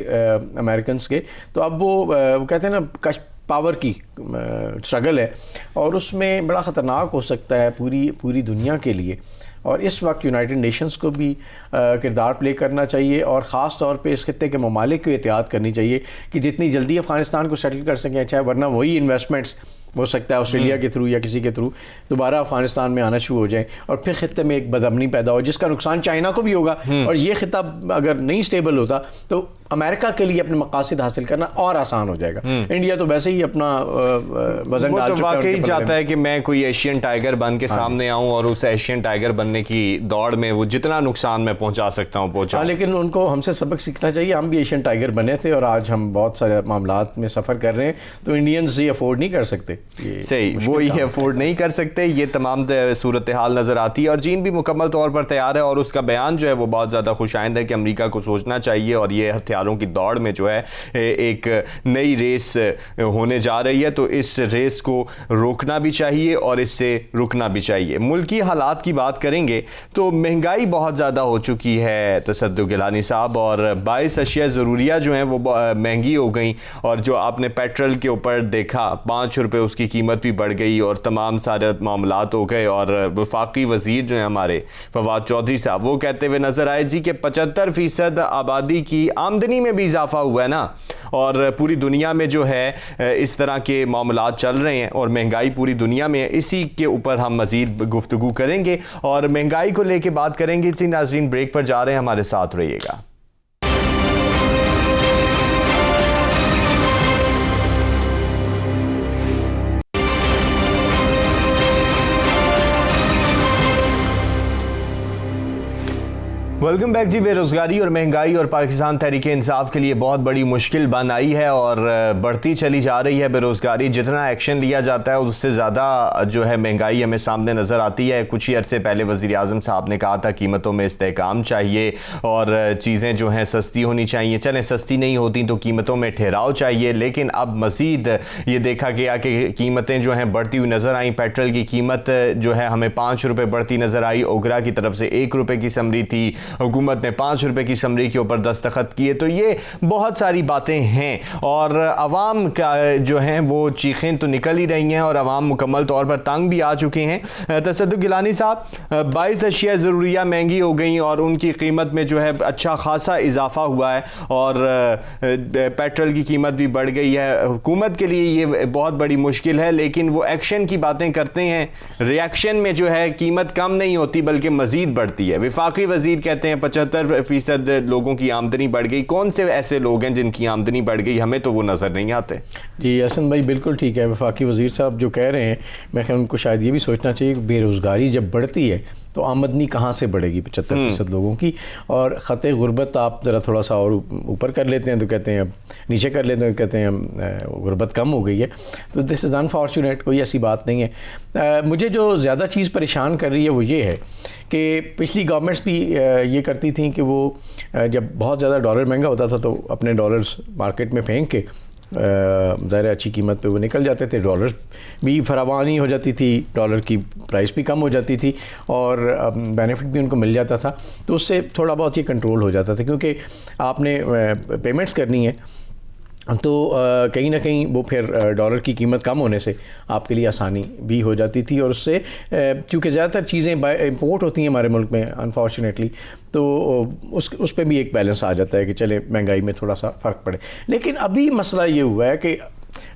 امریکنس کے. تو اب وہ کہتے ہیں نا پاور کی اسٹرگل ہے, اور اس میں بڑا خطرناک ہو سکتا ہے پوری دنیا کے لیے. اور اس وقت یونائٹڈ نیشنز کو بھی کردار پلے کرنا چاہیے, اور خاص طور پہ اس خطے کے ممالک کو احتیاط کرنی چاہیے کہ جتنی جلدی افغانستان کو سیٹل کر سکیں اچھا ہے, ورنہ وہی انویسٹمنٹس ہو سکتا ہے آسٹریلیا کے تھرو یا کسی کے تھرو دوبارہ افغانستان میں آنا شروع ہو جائیں, اور پھر خطے میں ایک بدامنی پیدا ہو جس کا نقصان چائنا کو بھی ہوگا. اور یہ خطہ اگر نہیں سٹیبل ہوتا تو امریکہ کے لیے اپنے مقاصد حاصل کرنا اور آسان ہو جائے گا. انڈیا تو ویسے ہی اپنا وزن ڈال چکا ہے, واقعی چاہتا ہے کہ میں کوئی ایشین ٹائیگر بن کے سامنے آؤں اور اس ایشین ٹائیگر بننے کی دوڑ میں وہ جتنا نقصان میں پہنچا سکتا ہوں پہنچاؤں. لیکن ان کو ہم سے سبق سیکھنا چاہیے. ہم بھی ایشین ٹائیگر بنے تھے اور آج ہم بہت سارے معاملات میں سفر کر رہے ہیں, تو انڈینز یہ افورڈ نہیں کر سکتے. صحیح, وہ یہ افورڈ نہیں کر سکتے. یہ تمام صورتحال نظر آتی ہے, اور چین بھی مکمل طور پر تیار ہے, اور اس کا بیان جو ہے وہ بہت زیادہ خوش آئند ہے کہ امریکہ کو سوچنا چاہیے, اور یہ ہتھیاروں کی دوڑ میں جو ہے ایک نئی ریس ہونے جا رہی ہے, تو اس ریس کو روکنا بھی چاہیے اور اس سے رکنا بھی چاہیے. ملکی حالات کی بات کریں گے تو مہنگائی بہت زیادہ ہو چکی ہے تصدق گیلانی صاحب, اور 22 اشیاء ضروریہ جو ہیں وہ مہنگی ہو گئیں, اور جو آپ نے پیٹرول کے اوپر دیکھا 5 روپے اس کی قیمت بھی بڑھ گئی, اور تمام سارے معاملات ہو گئے. اور وفاقی وزیر جو ہیں ہمارے فواد چودھری صاحب وہ کہتے ہوئے نظر آئے جی کہ 75% آبادی کی آمدنی میں بھی اضافہ ہوا ہے نا, اور پوری دنیا میں جو ہے اس طرح کے معاملات چل رہے ہیں اور مہنگائی پوری دنیا میں, اسی کے اوپر ہم مزید گفتگو کریں گے اور مہنگائی کو لے کے بات کریں گے. جی ناظرین, بریک پر جا رہے ہیں, ہمارے ساتھ رہیے گا. ویلکم بیک جی. بے روزگاری اور مہنگائی اور پاکستان تحریک انصاف کے لیے بہت بڑی مشکل بن آئی ہے اور بڑھتی چلی جا رہی ہے بے روزگاری. جتنا ایکشن لیا جاتا ہے اس سے زیادہ جو ہے مہنگائی ہمیں سامنے نظر آتی ہے. کچھ ہی عرصے پہلے وزیر اعظم صاحب نے کہا تھا قیمتوں میں استحکام چاہیے اور چیزیں جو ہیں سستی ہونی چاہیے. چلیں سستی نہیں ہوتی تو قیمتوں میں ٹھہراؤ چاہیے, لیکن اب مزید یہ دیکھا گیا کہ قیمتیں جو ہیں بڑھتی ہوئی نظر آئیں. پیٹرول کی قیمت جو ہے ہمیں 5 روپے بڑھتی نظر آئی. اوگرا کی طرف سے 1 روپے کی سمری تھی, حکومت نے 5 روپے کی سمری کے اوپر دستخط کیے. تو یہ بہت ساری باتیں ہیں اور عوام کا جو ہیں وہ چیخیں تو نکل ہی رہی ہیں اور عوام مکمل طور پر تنگ بھی آ چکے ہیں. تصدق گیلانی صاحب, 22 اشیاء ضروریہ مہنگی ہو گئیں اور ان کی قیمت میں جو ہے اچھا خاصا اضافہ ہوا ہے اور پیٹرول کی قیمت بھی بڑھ گئی ہے. حکومت کے لیے یہ بہت بڑی مشکل ہے, لیکن وہ ایکشن کی باتیں کرتے ہیں, ریاکشن میں جو ہے قیمت کم نہیں ہوتی بلکہ مزید بڑھتی ہے. وفاقی وزیر کہتے ہیں 75% لوگوں کی آمدنی بڑھ گئی. کون سے ایسے لوگ ہیں جن کی آمدنی بڑھ گئی؟ ہمیں تو وہ نظر نہیں آتے. جی حسن بھائی بالکل ٹھیک ہے. وفاقی وزیر صاحب جو کہہ رہے ہیں, میں خیال ان کو شاید یہ بھی سوچنا چاہیے کہ بے روزگاری جب بڑھتی ہے تو آمدنی کہاں سے بڑھے گی 75% لوگوں کی. اور خط غربت آپ ذرا تھوڑا سا اور اوپر کر لیتے ہیں تو کہتے ہیں اب نیچے کر لیتے ہیں تو کہتے ہیں غربت کم ہو گئی ہے. تو دس از انفارچونیٹ, کوئی ایسی بات نہیں ہے. مجھے جو زیادہ چیز پریشان کر رہی ہے وہ یہ ہے کہ پچھلی گورنمنٹس بھی یہ کرتی تھیں کہ وہ جب بہت زیادہ ڈالر مہنگا ہوتا تھا تو اپنے ڈالرز مارکیٹ میں پھینک کے ظاہر اچھی قیمت پہ وہ نکل جاتے تھے, ڈالر بھی فراوانی ہو جاتی تھی, ڈالر کی پرائس بھی کم ہو جاتی تھی اور بینیفٹ بھی ان کو مل جاتا تھا. تو اس سے تھوڑا بہت یہ کنٹرول ہو جاتا تھا, کیونکہ آپ نے پیمنٹس کرنی ہے تو کہیں نہ کہیں وہ پھر ڈالر کی قیمت کم ہونے سے آپ کے لیے آسانی بھی ہو جاتی تھی. اور اس سے چونکہ زیادہ تر چیزیں امپورٹ ہوتی ہیں ہمارے ملک میں انفارچونیٹلی, تو اس پہ بھی ایک بیلنس آ جاتا ہے کہ چلے مہنگائی میں تھوڑا سا فرق پڑے. لیکن ابھی مسئلہ یہ ہوا ہے کہ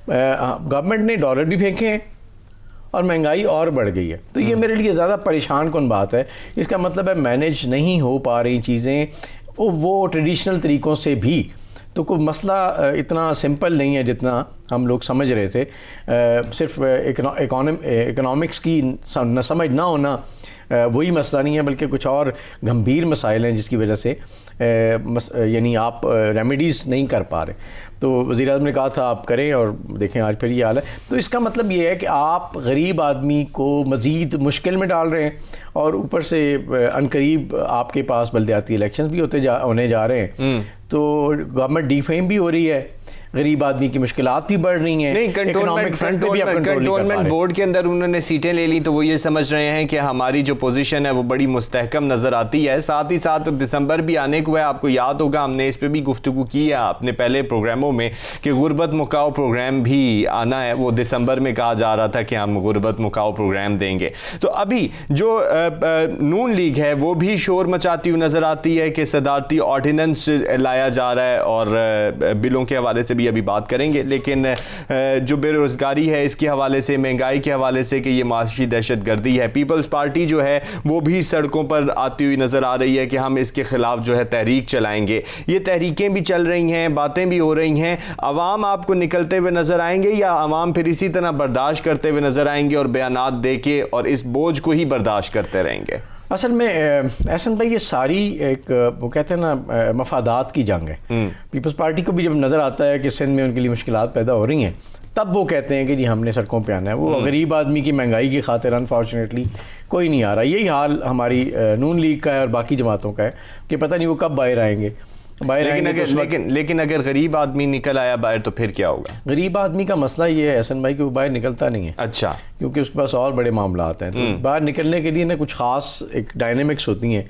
گورنمنٹ نے ڈالر بھی پھینکے ہیں اور مہنگائی اور بڑھ گئی ہے. تو یہ میرے لیے زیادہ پریشان کن بات ہے. اس کا مطلب ہے مینیج نہیں ہو پا رہی چیزیں وہ ٹریڈیشنل طریقوں سے بھی. تو کوئی مسئلہ اتنا سمپل نہیں ہے جتنا ہم لوگ سمجھ رہے تھے. صرف اکنامکس کی سمجھ نہ ہونا وہی مسئلہ نہیں ہے, بلکہ کچھ اور گمبھیر مسائل ہیں جس کی وجہ سے یعنی آپ ریمیڈیز نہیں کر پا رہے. تو وزیر اعظم نے کہا تھا آپ کریں اور دیکھیں آج پھر یہ حال ہے. تو اس کا مطلب یہ ہے کہ آپ غریب آدمی کو مزید مشکل میں ڈال رہے ہیں, اور اوپر سے عنقریب آپ کے پاس بلدیاتی الیکشنز بھی ہونے جا رہے ہیں. تو گورنمنٹ ڈی فیم بھی ہو رہی ہے, غریب آدمی کی مشکلات بھی بڑھ رہی ہیں. نہیں, کنٹونمنٹ بورڈ کے اندر انہوں نے سیٹیں لے لی تو وہ یہ سمجھ رہے ہیں کہ ہماری جو پوزیشن ہے وہ بڑی مستحکم نظر آتی ہے. ساتھ ہی ساتھ دسمبر بھی آنے کو ہے, آپ کو یاد ہوگا ہم نے اس پہ بھی گفتگو کی ہے اپنے پہلے پروگراموں میں کہ غربت مکاؤ پروگرام بھی آنا ہے. وہ دسمبر میں کہا جا رہا تھا کہ ہم غربت مکاؤ پروگرام دیں گے. تو ابھی جو نون لیگ ہے وہ بھی شور مچاتی ہوئی نظر آتی ہے کہ صدارتی آرڈیننس لایا جا رہا ہے, اور بلوں کے حوالے سے بھی ابھی بات کریں گے. لیکن جو بے روزگاری ہے اس کے حوالے سے, مہنگائی کے حوالے سے کہ یہ معاشی دہشت گردی ہے, پیپلز پارٹی جو ہے وہ بھی سڑکوں پر آتی ہوئی نظر آ رہی ہے کہ ہم اس کے خلاف جو ہے تحریک چلائیں گے. یہ تحریکیں بھی چل رہی ہیں, باتیں بھی ہو رہی ہیں. عوام آپ کو نکلتے ہوئے نظر آئیں گے یا عوام پھر اسی طرح برداشت کرتے ہوئے نظر آئیں گے اور بیانات دے کے اور اس بوجھ کو ہی برداشت کرتے رہیں گے؟ اصل میں احسن بھائی یہ ساری ایک وہ کہتے ہیں نا مفادات کی جنگ ہے. پیپلز پارٹی کو بھی جب نظر آتا ہے کہ سندھ میں ان کے لیے مشکلات پیدا ہو رہی ہیں تب وہ کہتے ہیں کہ جی ہم نے سڑکوں پہ آنا ہے. وہ غریب آدمی کی مہنگائی کی خاطر انفارچونیٹلی کوئی نہیں آ رہا. یہی حال ہماری نون لیگ کا ہے اور باقی جماعتوں کا ہے کہ پتہ نہیں وہ کب باہر آئیں گے. لیکن اگر غریب آدمی نکل آیا باہر تو پھر کیا ہوگا؟ غریب آدمی کا مسئلہ یہ ہے احسن بھائی کہ وہ باہر نکلتا نہیں ہے. اچھا, کیونکہ اس کے پاس اور بڑے معاملات ہیں. تو باہر نکلنے کے لیے نا کچھ خاص ایک ڈائنامکس ہوتی ہیں,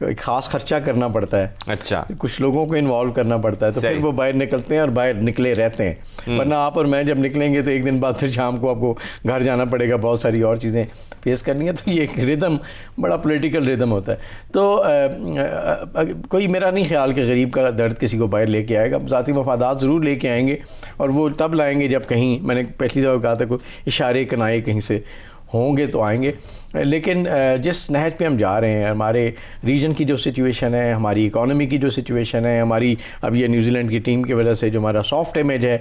ایک خاص خرچہ کرنا پڑتا ہے. اچھا, کچھ لوگوں کو انوالو کرنا پڑتا ہے, تو پھر وہ باہر نکلتے ہیں اور باہر نکلے رہتے ہیں. ورنہ آپ اور میں جب نکلیں گے تو ایک دن بعد پھر شام کو آپ کو گھر جانا پڑے گا, بہت ساری اور چیزیں فیس کرنی ہے. تو یہ ایک ردم بڑا پولیٹیکل ردم ہوتا ہے. تو کوئی میرا نہیں خیال کہ غریب کا درد کسی کو باہر لے کے آئے گا. ذاتی مفادات ضرور لے کے آئیں گے, اور وہ تب لائیں گے جب کہیں, میں نے پہلی دفعہ کہا تھا, کوئی اشارے کنائے کہیں سے ہوں گے تو آئیں گے. لیکن جس نہج پہ ہم جا رہے ہیں, ہمارے ریجن کی جو سچویشن ہے, ہماری اکانومی کی جو سچویشن ہے, ہماری اب یہ نیوزی لینڈ کی ٹیم کی وجہ سے جو ہمارا سافٹ امیج ہے,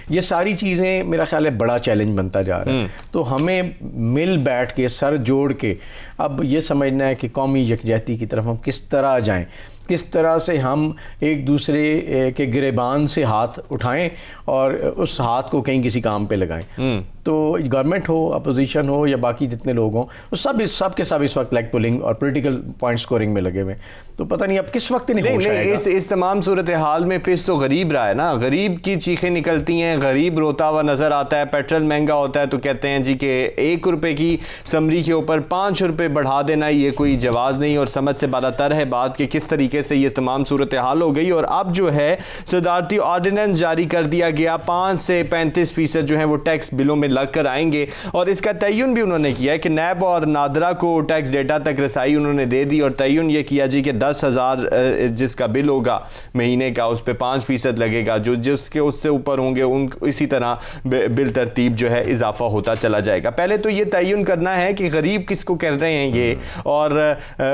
یہ ساری چیزیں میرا خیال ہے بڑا چیلنج بنتا جا رہا ہے. تو ہمیں مل بیٹھ کے سر جوڑ کے اب یہ سمجھنا ہے کہ قومی یکجہتی کی طرف ہم کس طرح جائیں, کس طرح سے ہم ایک دوسرے کے گریبان سے ہاتھ اٹھائیں اور اس ہاتھ کو کہیں کسی کام پہ لگائیں. تو گورنمنٹ ہو, اپوزیشن ہو یا باقی جتنے لوگ ہوں, سب کے سب اس وقت لیگ پولنگ اور پولیٹیکل پوائنٹ سکورنگ میں لگے ہوئے. تو پتہ نہیں اب کس وقت نہیں ہوش آئے گا. اس تمام صورتحال میں پس تو غریب رہا ہے نا, غریب کی چیخیں نکلتی ہیں, غریب روتا ہوا نظر آتا ہے. پیٹرول مہنگا ہوتا ہے تو کہتے ہیں جی کہ 1 روپے کی سمری کے اوپر 5 روپے بڑھا دینا یہ کوئی جواز نہیں, اور سمجھ سے بالا تر ہے بات کہ کس طریقے سے یہ تمام صورتحال ہو گئی. اور اب جو ہے صدارتی آرڈیننس جاری کر دیا گیا, 5 سے 35% جو ہیں وہ ٹیکس بلوں میں لگ کر آئیں گے. اور اس کا تعین بھی انہوں نے کیا ہے کہ نیب اور نادرا کو ٹیکس ڈیٹا تک رسائی انہوں نے دے دی, اور تعین یہ کیا جی کہ 10,000 جس کا بل ہوگا مہینے کا اس پہ 5% لگے گا, جس کے اس سے اوپر ہوں گے اسی طرح بل ترتیب جو ہے اضافہ ہوتا چلا جائے گا. پہلے تو یہ تعین کرنا ہے کہ غریب کس کو کہہ رہے ہیں یہ, اور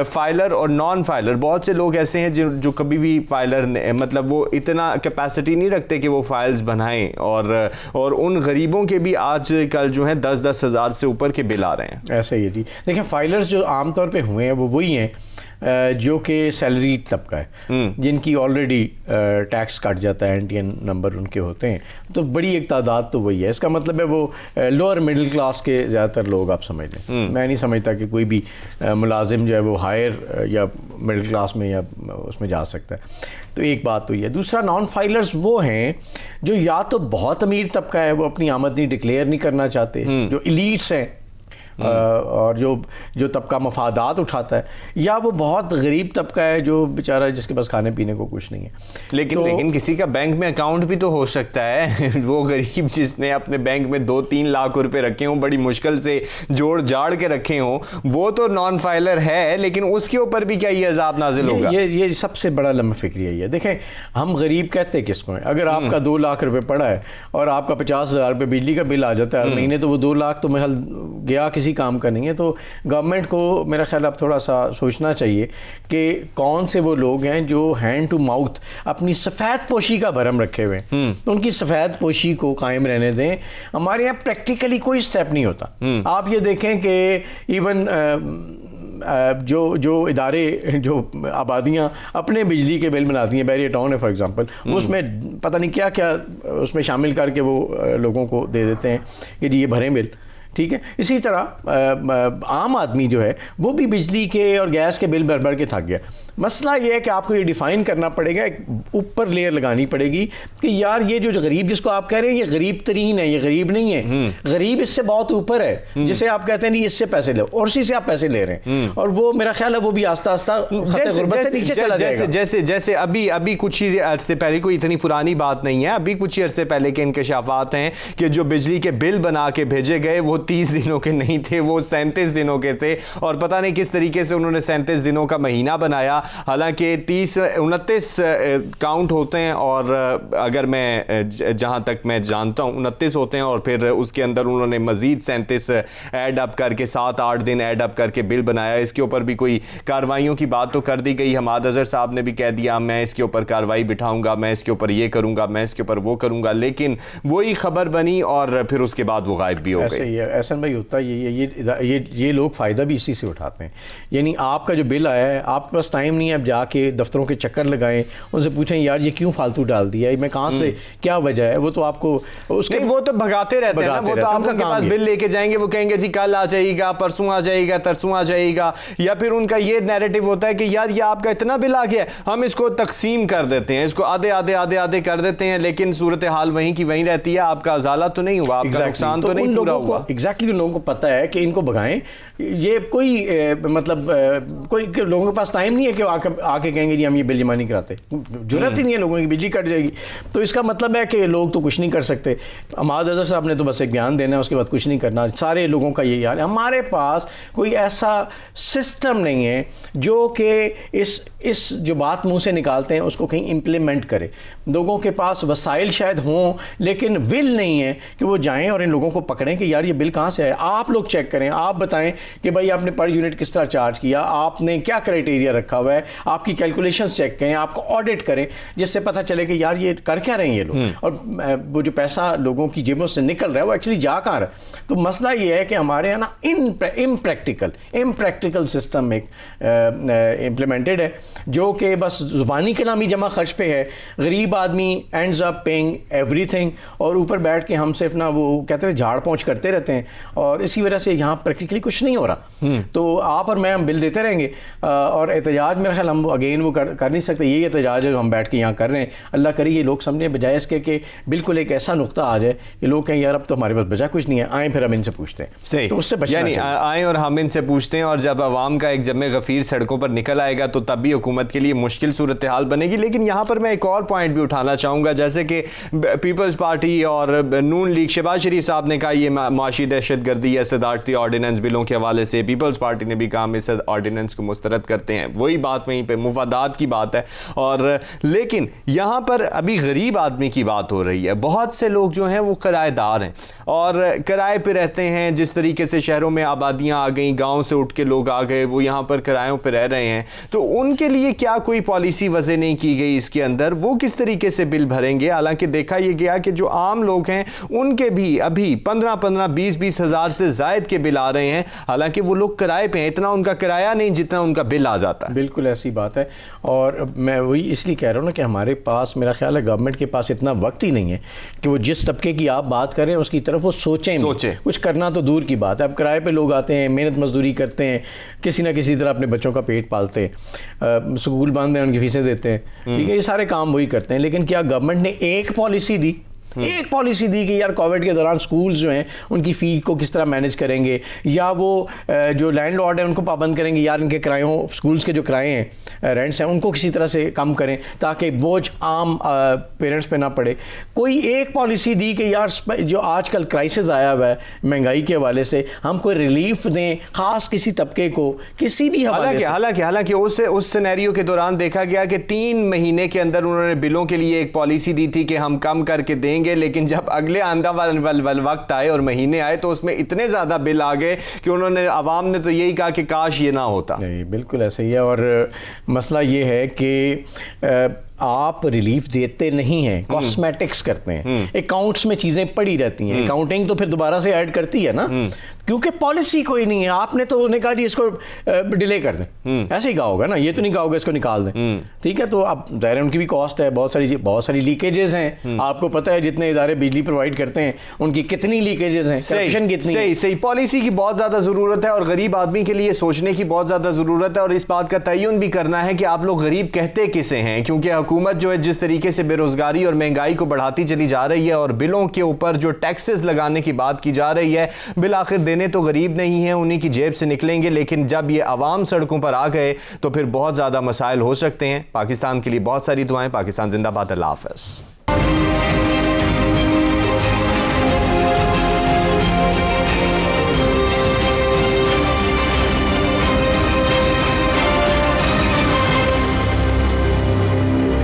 فائلر اور نان فائلر. بہت سے لوگ ایسے ایسے ہیں جو کبھی بھی فائلر مطلب وہ اتنا کیپیسٹی نہیں رکھتے کہ وہ فائلز بنائیں, اور ان غریبوں کے بھی آج کل جو ہیں 10-10 ہزار سے اوپر کے بل آ رہے ہیں. ایسا ہی ہے جی. دیکھیں فائلرز جو عام طور پہ ہوئے ہیں وہ وہی ہیں جو کہ سیلری طبقہ ہے, جن کی آلریڈی ٹیکس کٹ جاتا ہے, NTN نمبر ان کے ہوتے ہیں, تو بڑی ایک تعداد تو وہی ہے. اس کا مطلب ہے وہ لوور مڈل کلاس کے زیادہ تر لوگ آپ سمجھ لیں. میں نہیں سمجھتا کہ کوئی بھی ملازم جو ہے وہ ہائر یا مڈل کلاس میں یا اس میں جا سکتا ہے. تو ایک بات تو یہ ہے. دوسرا نان فائلرز وہ ہیں جو یا تو بہت امیر طبقہ ہے, وہ اپنی آمدنی ڈکلیئر نہیں کرنا چاہتے, جو ایلیٹس ہیں اور جو طبقہ مفادات اٹھاتا ہے, یا وہ بہت غریب طبقہ ہے جو بیچارہ جس کے پاس کھانے پینے کو کچھ نہیں ہے. لیکن کسی کا بینک میں اکاؤنٹ بھی تو ہو سکتا ہے. وہ غریب جس نے اپنے بینک میں 2-3 لاکھ روپے رکھے ہوں, بڑی مشکل سے جوڑ جاڑ کے رکھے ہوں, وہ تو نان فائلر ہے, لیکن اس کے اوپر بھی کیا یہ عذاب نازل ہوگا؟ یہ سب سے بڑا لمحہ فکری ہے. دیکھیں ہم غریب کہتے کس کو ہیں؟ اگر آپ کا 2 لاکھ روپے پڑا ہے اور آپ کا 50,000 روپے بجلی کا بل آ جاتا ہے ہر مہینے, تو وہ 2 لاکھ تو محل گیا کسی کام کا نہیں ہے. تو گورنمنٹ کو میرا خیال اب تھوڑا سا سوچنا چاہیے کہ کون سے وہ لوگ ہیں جو ہینڈ ٹو ماؤتھ اپنی سفید پوشی کا بھرم رکھے ہوئے ہیں, تو ان کی سفید پوشی کو قائم رہنے دیں. ہمارے یہاں پریکٹیکلی کوئی سٹیپ نہیں ہوتا. آپ یہ دیکھیں کہ ایون جو ادارے جو آبادیاں اپنے بجلی کے بل بناتی ہیں, بیریا ٹاؤن ہے فار ایگزامپل, اس میں پتہ نہیں کیا کیا اس میں شامل کر کے وہ لوگوں کو دے دیتے ہیں کہ جی یہ بھریں بل. ٹھیک ہے. اسی طرح عام آدمی جو ہے وہ بھی بجلی کے اور گیس کے بل بھر کے تھک گیا. مسئلہ یہ ہے کہ آپ کو یہ ڈیفائن کرنا پڑے گا, ایک اوپر لیئر لگانی پڑے گی کہ یار یہ جو غریب جس کو آپ کہہ رہے ہیں یہ غریب ترین ہے, یہ غریب نہیں ہے, غریب اس سے بہت اوپر ہے, جسے آپ کہتے ہیں نہیں اس سے پیسے لو, اور اسی سے آپ پیسے لے رہے ہیں, اور وہ میرا خیال ہے وہ بھی آہستہ آہستہ خط غربت سے نیچے چلا جائے گا. جیسے ابھی کچھ ہی عرصے پہلے, کوئی اتنی پرانی بات نہیں ہے, ابھی کچھ ہی عرصے پہلے کے انکشافات ہیں کہ جو بجلی کے بل بنا کے بھیجے گئے وہ 30 دنوں کے نہیں تھے, وہ 37 دنوں کے تھے, اور پتہ نہیں کس طریقے سے انہوں نے 37 دنوں کا مہینہ بنایا. حالانکہ 29 کاؤنٹ ہوتے ہیں, اور اگر میں جہاں تک میں جانتا ہوں 29 ہوتے ہیں, اور پھر اس کے اندر انہوں نے مزید 37 ایڈ اپ کر کے 7-8 دن ایڈ اپ کر کے بل بنایا. اس کے اوپر بھی کوئی کارروائیوں کی بات تو کر دی گئی. حماد اظہر صاحب نے بھی کہہ دیا میں اس کے اوپر کارروائی بٹھاؤں گا, میں اس کے اوپر یہ کروں گا, میں اس کے اوپر وہ کروں گا, لیکن وہی خبر بنی اور پھر اس کے بعد وہ غائب بھی ہو گئی. ایسے ہی ہے احسن بھائی, ہوتا یہ لوگ فائدہ بھی اسی سے اٹھاتے ہیں. یعنی آپ کا جو بل آیا ہے, آپ کے پاس ٹائم نہیں ہے اب جا کے دفتروں کے چکر لگائیں, ان سے پوچھیں یار یہ کیوں فالتو ڈال دیا ہے, میں کہاں سے, کیا وجہ ہے. وہ تو آپ کو اس کے وہ تو بھگاتے رہتے ہیں, وہ تو آپ کے پاس بل لے کے جائیں گے, وہ کہیں گے جی کل آ جائے گا, پرسوں آ جائے گا, ترسوں آ جائے گا, یا پھر ان کا یہ نیریٹو ہوتا ہے کہ یار یہ آپ کا اتنا بل آ گیا ہم اس کو تقسیم کر دیتے ہیں, اس کو آدھے کر دیتے ہیں, لیکن صورتحال وہیں کی وہیں رہتی ہے. آپ کا ازالہ تو نہیں ہوا, آپ کا نقصان تو نہیں پورا ہوا. ایگزیکٹلی ان لوگوں کو پتہ ہے کہ ان کو بھگائیں. یہ کوئی مطلب کوئی لوگوں کے پاس ٹائم نہیں ہے کہ آ کے کہیں گے جی ہم یہ بل جمع نہیں کراتے, ضرورت ہی نہیں ہے, لوگوں کی بجلی کٹ جائے گی. تو اس کا مطلب ہے کہ لوگ تو کچھ نہیں کر سکتے. حماد اظہر صاحب نے تو بس ایک بیان دینا ہے, اس کے بعد کچھ نہیں کرنا. سارے لوگوں کا یہی حال ہے. ہمارے پاس کوئی ایسا سسٹم نہیں ہے جو کہ اس جو بات منہ سے نکالتے ہیں اس کو کہیں امپلیمنٹ کرے. لوگوں کے پاس وسائل شاید ہوں لیکن ول نہیں ہے کہ وہ جائیں اور ان لوگوں کو پکڑیں کہ یار یہ بل کہاں سے آئے. آپ لوگ چیک کریں, آپ بتائیں کہ بھائی آپ نے پر یونٹ کس طرح چارج کیا, آپ نے کیا کرائٹیریا رکھا ہوا ہے, آپ کی کیلکولیشنز چیک کریں, آپ کو آڈٹ کریں, جس سے پتہ چلے کہ یار یہ کر کیا رہے ہیں یہ لوگ, اور وہ جو پیسہ لوگوں کی جیبوں سے نکل رہا ہے وہ ایکچولی جا کہاں رہا ہے. تو مسئلہ یہ ہے کہ ہمارے یہاں نا امپریکٹیکل سسٹم ایک امپلیمنٹڈ ہے جو کہ بس زبانی کلامی جمع خرچ پہ ہے. غریب آدمی ends up paying every thing, اور اوپر بیٹھ کے ہم صرف نا وہ کہتے ہیں جھاڑ پہنچ کرتے رہتے ہیں, اور اسی وجہ سے یہاں پریکٹیکلی کچھ نہیں ہو رہا. تو آپ اور میں ہم بل دیتے رہیں گے, اور احتجاج میرا خیال ہم اگین وہ کر نہیں سکتے. یہی احتجاج ہے جو ہم بیٹھ کے یہاں کر رہے ہیں. اللہ کرے یہ لوگ سمجھیں, بجائے اس کے کہ بالکل ایک ایسا نقطہ آ جائے کہ لوگ کہیں یار اب تو ہمارے پاس بچا کچھ نہیں ہے, آئیں پھر ہم ان سے پوچھتے ہیں. صحیح, تو اس سے بچنا یعنی آئیں اور ہم ان سے پوچھتے ہیں, اور جب عوام کا ایک جمع غفیر سڑکوں پر نکل آئے گا تو تب بھی حکومت کے لیے مشکل صورتحال بنے گی. لیکن یہاں پر میں ایک اور پوائنٹ بھی بھی اٹھانا چاہوں گا. جیسے کہ پیپلز پارٹی اور نون لیگ, شہباز شریف صاحب نے کہا یہ معاشی دہشت گردی ہے صدارتی آرڈیننس بلوں کے حوالے سے, پیپلز پارٹی نے بھی کہا ہم اس آرڈیننس کو مسترد کرتے ہیں. وہی بات وہیں پہ مفادات کی بات ہے. اور لیکن یہاں پر ابھی غریب آدمی کی بات ہو رہی ہے. بہت سے لوگ جو ہیں وہ کرایہ دار ہیں اور کرائے پہ رہتے ہیں. جس طریقے سے شہروں میں آبادیاں آ گئیں, گاؤں سے اٹھ کے لوگ آ گئے, وہ یہاں پر کرایوں پہ رہ رہے ہیں. تو ان کے لیے کیا کوئی پالیسی وضع نہیں کی گئی اس کے اندر؟ وہ کس طریقے سے بل بھریں گے؟ حالانکہ دیکھا یہ گیا کہ جو عام لوگ ہیں ان کے بھی ابھی 15-20 ہزار سے زائد کے بل آ رہے ہیں, حالانکہ وہ لوگ کرائے پہ ہیں. اتنا ان کا کرایہ نہیں جتنا ان کا بل آ جاتا ہے. بالکل ایسی بات ہے. اور میں وہی اس لیے کہہ رہا ہوں نا کہ ہمارے پاس, میرا خیال ہے گورنمنٹ کے پاس اتنا وقت ہی نہیں ہے کہ وہ جس طبقے کی آپ بات کریں اس کی طرف وہ سوچیں. کچھ کرنا تو دور کی بات ہے. اب کرائے پہ لوگ آتے ہیں, محنت مزدوری کرتے ہیں, کسی نہ کسی طرح اپنے بچوں کا پیٹ پالتے ہیں, اسکول باندھتے ہیں, ان کی فیسیں دیتے ہیں, ٹھیک ہے, یہ سارے کام وہی کرتے ہیں. لیکن کیا گورنمنٹ نے ایک پالیسی دی کہ یار کووڈ کے دوران سکولز جو ہیں ان کی فی کو کس طرح مینیج کریں گے, یا وہ جو لینڈ لارڈ ہیں ان کو پابند کریں گے یار ان کے کرایوں, سکولز کے جو کرائے ہیں, رینٹس ہیں, ان کو کسی طرح سے کم کریں تاکہ بوجھ عام پیرنٹس پہ نہ پڑے. کوئی ایک پالیسی دی کہ یار جو آج کل کرائسس آیا ہوا ہے مہنگائی کے حوالے سے, ہم کوئی ریلیف دیں خاص کسی طبقے کو کسی بھی حوالے سے. حالانکہ اس سینیریو کے دوران دیکھا گیا کہ 3 مہینے کے اندر انہوں نے بلوں کے لیے ایک پالیسی دی تھی کہ ہم کم کر کے دیں گے, لیکن جب اگلے آندہ وقت آئے اور مہینے آئے تو اس میں اتنے زیادہ بل آ گئے کہ انہوں نے, عوام نے تو یہی کہا کہ کاش یہ نہ ہوتا. نہیں, بالکل ایسا ہی ہے. اور مسئلہ یہ ہے کہ آپ ریلیف دیتے نہیں ہیں, کاسمیٹکس کرتے ہیں, اکاؤنٹس میں چیزیں پڑی رہتی ہیں, اکاؤنٹنگ تو پھر دوبارہ سے ایڈ کرتی ہے نا, کیونکہ پالیسی کوئی نہیں ہے. آپ نے تو انہیں کہا جی اس کو ڈیلے کر دیں, ایسے ہی کہا ہوگا نا, یہ تو نہیں کہا ہوگا اس کو نکال دیں, ٹھیک ہے. تو اب ظاہر ان کی بھی کاسٹ ہے, بہت ساری لیکیجز ہیں. آپ کو پتہ ہے جتنے ادارے بجلی پرووائڈ کرتے ہیں ان کی کتنی لیکیجز ہیں, کرپشن کتنی ہے. صحیح پالیسی کی بہت زیادہ ضرورت ہے اور غریب آدمی کے لیے سوچنے کی بہت زیادہ ضرورت ہے, اور اس بات کا تعین بھی کرنا ہے کہ آپ لوگ غریب کہتے کسے ہیں, کیونکہ حکومت جو ہے جس طریقے سے بے روزگاری اور مہنگائی کو بڑھاتی چلی جا رہی ہے اور بلوں کے اوپر جو ٹیکسز لگانے کی بات کی جا رہی ہے, بالآخر دینے تو غریب نہیں ہیں, انہی کی جیب سے نکلیں گے. لیکن جب یہ عوام سڑکوں پر آ گئے تو پھر بہت زیادہ مسائل ہو سکتے ہیں. پاکستان کے لیے بہت ساری دعائیں. پاکستان زندہ باد. اللہ حافظ.